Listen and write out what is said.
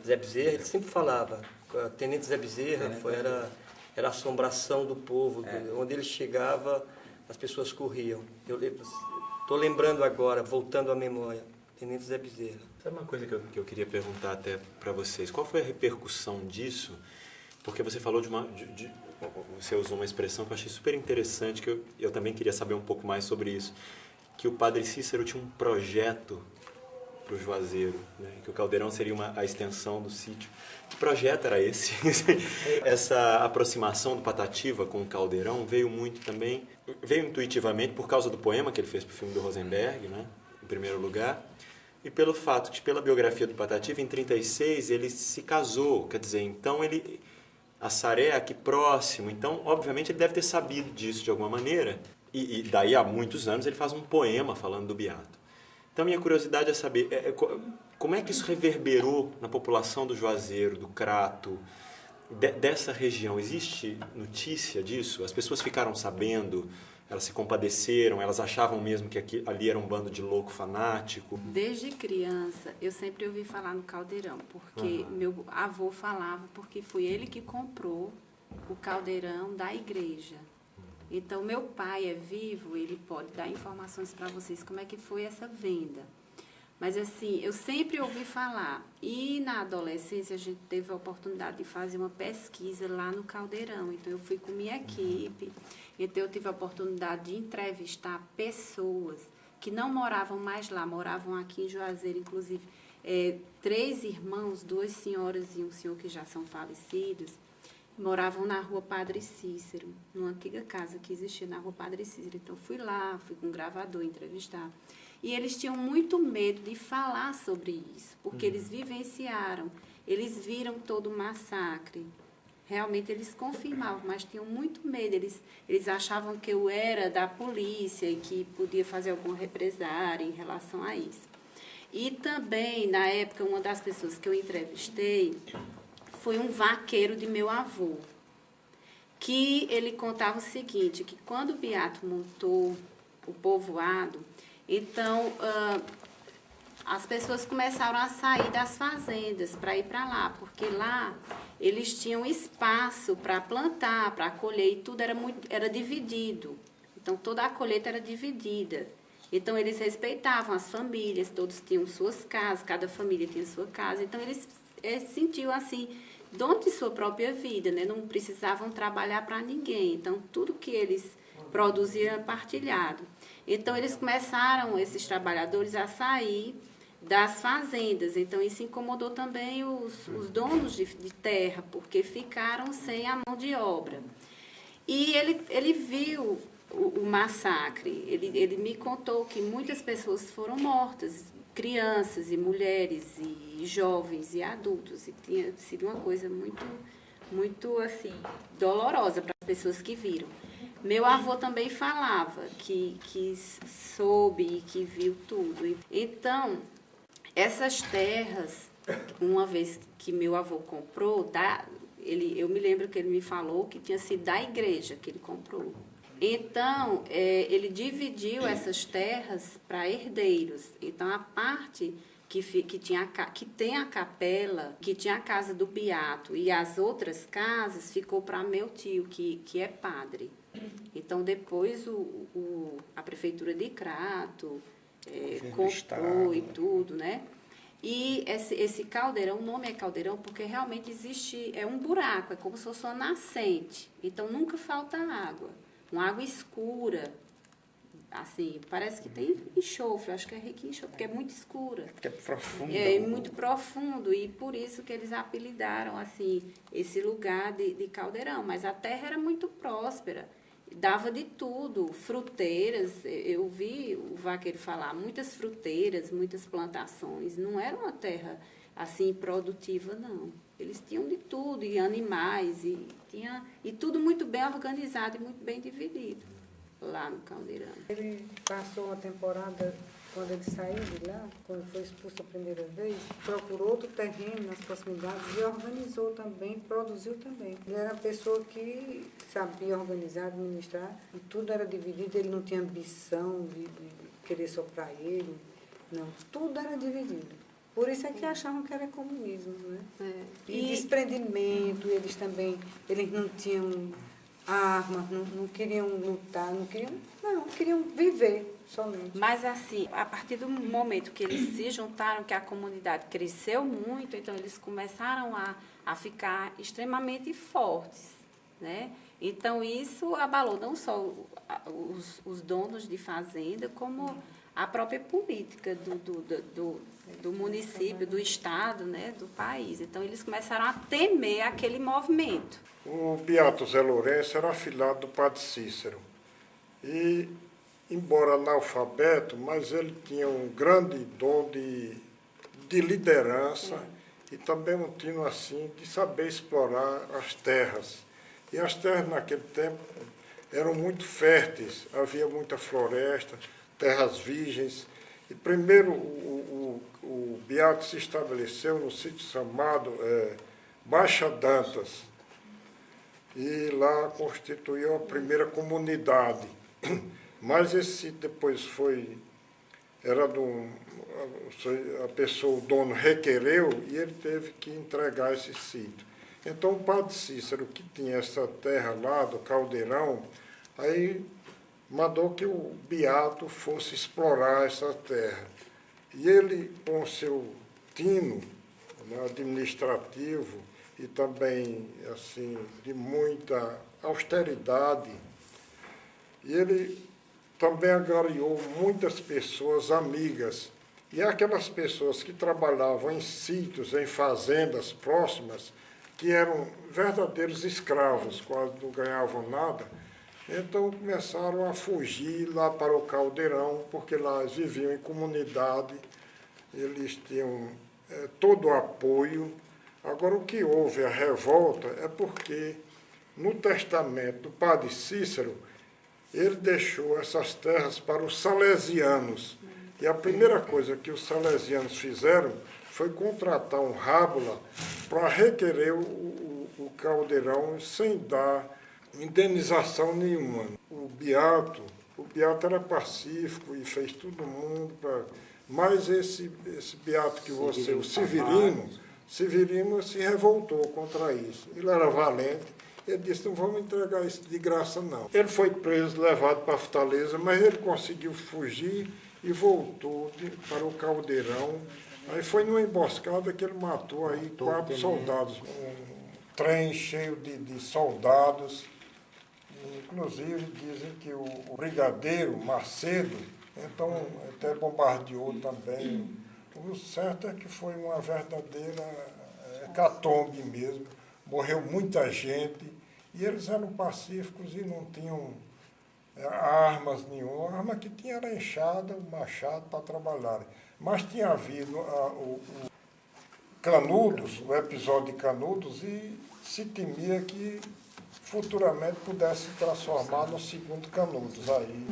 Zé Bezerra, ele sempre falava, Tenente Zé Bezerra era a assombração do povo, onde ele chegava, as pessoas corriam. Eu estou lembrando agora, voltando à memória, Tenente Zé Bezerra. Sabe uma coisa que eu queria perguntar até para vocês? Qual foi a repercussão disso? Porque você falou você usou uma expressão que eu achei super interessante, que eu também queria saber um pouco mais sobre isso, que o Padre Cícero tinha um projeto para o Juazeiro, né? Que o Caldeirão seria a extensão do sítio. Que projeto era esse? Essa aproximação do Patativa com o Caldeirão veio intuitivamente por causa do poema que ele fez para o filme do Rosenberg, né? Em primeiro lugar, e pelo fato de, pela biografia do Patativa, em 1936 ele se casou, quer dizer, então a Saré aqui próximo, então obviamente ele deve ter sabido disso de alguma maneira, e daí há muitos anos ele faz um poema falando do Beato. Então minha curiosidade é saber como é que isso reverberou na população do Juazeiro, do Crato, dessa região. Existe notícia disso? As pessoas ficaram sabendo? Elas se compadeceram? Elas achavam mesmo que ali era um bando de louco fanático? Desde criança, eu sempre ouvi falar no Caldeirão, porque meu avô falava, porque foi ele que comprou o Caldeirão da igreja. Então, meu pai é vivo, ele pode dar informações para vocês como é que foi essa venda. Mas, assim, eu sempre ouvi falar. E, na adolescência, a gente teve a oportunidade de fazer uma pesquisa lá no Caldeirão. Então, eu fui com minha equipe. Então, eu tive a oportunidade de entrevistar pessoas que não moravam mais lá, moravam aqui em Juazeiro, inclusive 3 irmãos, 2 senhoras e um senhor que já são falecidos, moravam na rua Padre Cícero, numa antiga casa que existia na rua Padre Cícero. Então, fui lá, fui com um gravador entrevistar. E eles tinham muito medo de falar sobre isso, porque eles vivenciaram, eles viram todo o massacre. Realmente eles confirmavam, mas tinham muito medo. Eles achavam que eu era da polícia e que podia fazer alguma represária em relação a isso. E também, na época, uma das pessoas que eu entrevistei foi um vaqueiro de meu avô, que ele contava o seguinte, que quando o Beato montou o povoado, então as pessoas começaram a sair das fazendas para ir para lá, porque lá eles tinham espaço para plantar, para colher, e tudo era dividido. Então, toda a colheita era dividida. Então, eles respeitavam as famílias, todos tinham suas casas, cada família tinha sua casa. Então, eles sentiam assim, dono de sua própria vida, né? Não precisavam trabalhar para ninguém. Então, tudo que eles produziam era partilhado. Então, eles começaram, esses trabalhadores, a sair das fazendas. Então, isso incomodou também os donos de terra, porque ficaram sem a mão de obra. E ele viu o massacre. Ele me contou que muitas pessoas foram mortas, crianças e mulheres e jovens e adultos. E tinha sido uma coisa muito, muito assim, dolorosa para as pessoas que viram. Meu avô também falava que soube e que viu tudo. Então, essas terras, uma vez que meu avô comprou, eu me lembro que ele me falou que tinha sido da igreja que ele comprou. Então, ele dividiu essas terras para herdeiros. Então, a parte que tem a capela, que tinha a casa do Beato, e as outras casas ficou para meu tio, que é padre. Então, depois a prefeitura de Crato comprou e tudo, né? E esse caldeirão, o nome é caldeirão porque realmente existe, um buraco, é como se fosse uma nascente. Então, nunca falta água. Uma água escura, assim, parece que tem enxofre, acho que é rico em enxofre, porque é muito escura. Porque é profundo. É muito profundo, e por isso que eles apelidaram, assim, esse lugar de caldeirão. Mas a terra era muito próspera, dava de tudo, fruteiras, eu vi o vaqueiro falar, muitas fruteiras, muitas plantações, não era uma terra, assim, produtiva, não. Eles tinham de tudo, e animais, e tudo muito bem organizado e muito bem dividido lá no Caldeirão. Ele passou uma temporada, quando ele saiu de lá, quando foi expulso a primeira vez, procurou outro terreno nas proximidades e organizou também, produziu também. Ele era uma pessoa que sabia organizar, administrar, e tudo era dividido, ele não tinha ambição de querer só para ele, não, tudo era dividido. Por isso é que achavam que era comunismo, né? E E desprendimento, eles também, eles não tinham armas, não queriam lutar, queriam viver somente. mas assim, a partir do momento que eles se juntaram, que a comunidade cresceu muito, então eles começaram a ficar extremamente fortes, né? Então isso abalou não só os donos de fazenda, como a própria política do município, do estado, né, do país. Então eles começaram a temer aquele movimento. O Beato Zé Lourenço era afilhado do Padre Cícero. E, embora analfabeto, mas ele tinha um grande dom de liderança e também um tino assim de saber explorar as terras. E as terras naquele tempo eram muito férteis, havia muita floresta, terras virgens. E primeiro o Beato se estabeleceu no sítio chamado Baixa Dantas, e lá constituiu a primeira comunidade. Mas esse sítio depois a pessoa, o dono requereu e ele teve que entregar esse sítio. Então o Padre Cícero, que tinha essa terra lá do Caldeirão, aí mandou que o Beato fosse explorar essa terra. E ele, com o seu tino, né, administrativo, e também assim de muita austeridade, e ele também angariou muitas pessoas amigas, e aquelas pessoas que trabalhavam em sítios, em fazendas próximas, que eram verdadeiros escravos, quase não ganhavam nada, então começaram a fugir lá para o Caldeirão, porque lá eles viviam em comunidade, eles tinham todo o apoio. Agora, o que houve a revolta é porque, no testamento do Padre Cícero, ele deixou essas terras para os salesianos. E a primeira coisa que os salesianos fizeram foi contratar um rábula para requerer o Caldeirão sem dar indenização nenhuma. O Beato era pacífico e fez todo mundo para... Mas esse Beato que você, o Severino se revoltou contra isso. Ele era valente. Ele disse, não vamos entregar isso de graça, não. Ele foi preso, levado para Fortaleza, mas ele conseguiu fugir e voltou para o Caldeirão. Aí foi numa emboscada que ele matou aí 4 soldados. Um trem cheio de soldados. Inclusive, dizem que o brigadeiro Macedo, então, até bombardeou também. O certo é que foi uma verdadeira hecatombe mesmo. Morreu muita gente, e eles eram pacíficos e não tinham armas nenhuma. A arma que tinha era enxada, machado para trabalhar. Mas tinha havido o Canudos, o episódio de Canudos, e se temia que futuramente pudesse se transformar no segundo Canudos. Aí